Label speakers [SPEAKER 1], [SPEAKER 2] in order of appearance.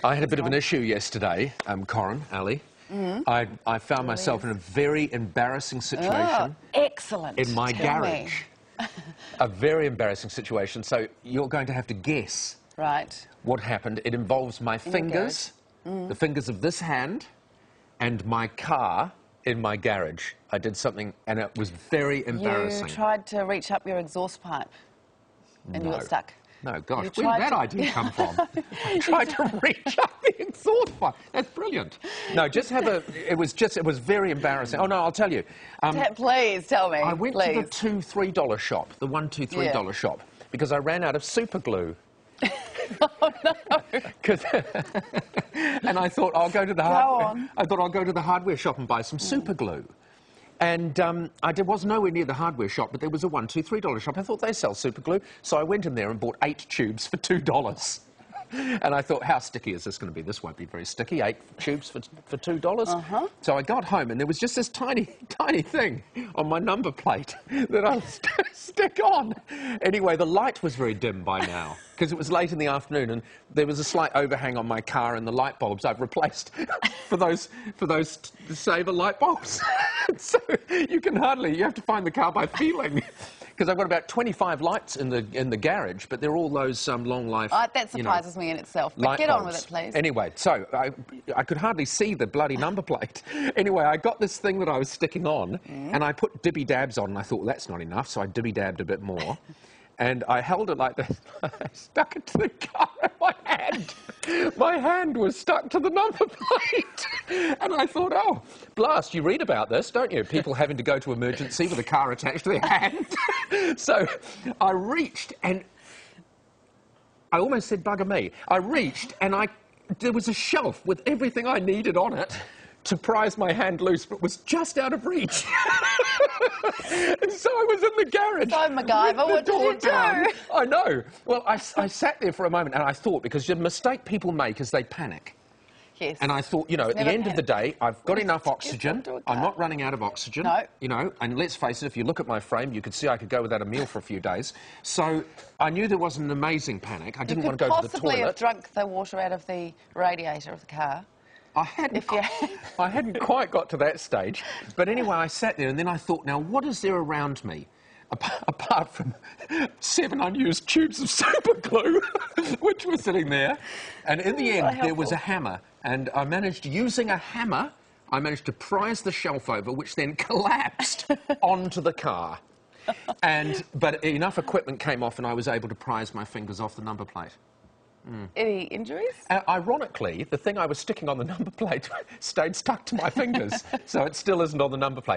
[SPEAKER 1] I had a bit of an issue yesterday, Corin, Ali. I found myself in a very embarrassing situation.
[SPEAKER 2] Excellent.
[SPEAKER 1] In my
[SPEAKER 2] Tell
[SPEAKER 1] garage. A very embarrassing situation. So you're going to have to guess what happened. It involves my fingers, the fingers of this hand, and my car in my garage. I did something and it was very embarrassing.
[SPEAKER 2] You tried to reach up your exhaust pipe and you got stuck.
[SPEAKER 1] No, gosh, where did that idea come from? I tried to reach up the exhaust pipe. That's brilliant. No, just have a... It was very embarrassing. Oh, no, I'll tell you.
[SPEAKER 2] Please, tell me.
[SPEAKER 1] I went to the $2, $3 shop, the $1, $2, $3 shop, because I ran out of Superglue.
[SPEAKER 2] Oh, no.
[SPEAKER 1] And I thought, I'll go to the hardware shop and buy some Superglue. And I was nowhere near the hardware shop, but there was a $1, $2, $3 shop. I thought they sell Superglue, so I went in there and bought 8 tubes for $2. And I thought, how sticky is this going to be? This won't be very sticky. 8 tubes for $2. So I got home, and there was just this tiny, tiny thing on my number plate that I stick on. Anyway, the light was very dim by now, because it was late in the afternoon, and there was a slight overhang on my car, and the light bulbs I've replaced for those saver light bulbs. So you have to find the car by feeling. Because I've got about 25 lights in the garage, but they're all those long life.
[SPEAKER 2] That surprises me in itself. But get on with it, please.
[SPEAKER 1] Anyway, so I could hardly see the bloody number plate. Anyway, I got this thing that I was sticking on, and I put dibby dabs on, and I thought, well, that's not enough, so I dibby dabbed a bit more. And I held it like this. I stuck it to the car in my hand. My hand was stuck to the number plate. And I thought, oh, blast, you read about this, don't you? People having to go to emergency with a car attached to their hand. So I reached and... I almost said bugger me. I reached and there was a shelf with everything I needed on it to prise my hand loose, but was just out of reach. And so I was in the garage.
[SPEAKER 2] So MacGyver, what did you do?
[SPEAKER 1] I know. Well, I sat there for a moment and I thought, because the mistake people make is they panic.
[SPEAKER 2] Yes.
[SPEAKER 1] And I thought, you know, at the end of the day, I've got enough oxygen. I'm not running out of oxygen.
[SPEAKER 2] No.
[SPEAKER 1] You know, and let's face it, if you look at my frame, you could see I could go without a meal for a few days. So I knew there was an amazing panic. I didn't want to go to the toilet.
[SPEAKER 2] You could possibly have drunk the water out of the radiator of the car.
[SPEAKER 1] I hadn't quite got to that stage. But anyway, I sat there and then I thought, now, what is there around me? Apart from 7 unused tubes of Superglue, which were sitting there. And in the end, there was a hammer. And I managed, using a hammer, I managed to prise the shelf over, which then collapsed onto the car. But enough equipment came off and I was able to prise my fingers off the number plate.
[SPEAKER 2] Any injuries?
[SPEAKER 1] Ironically, the thing I was sticking on the number plate stayed stuck to my fingers, so it still isn't on the number plate.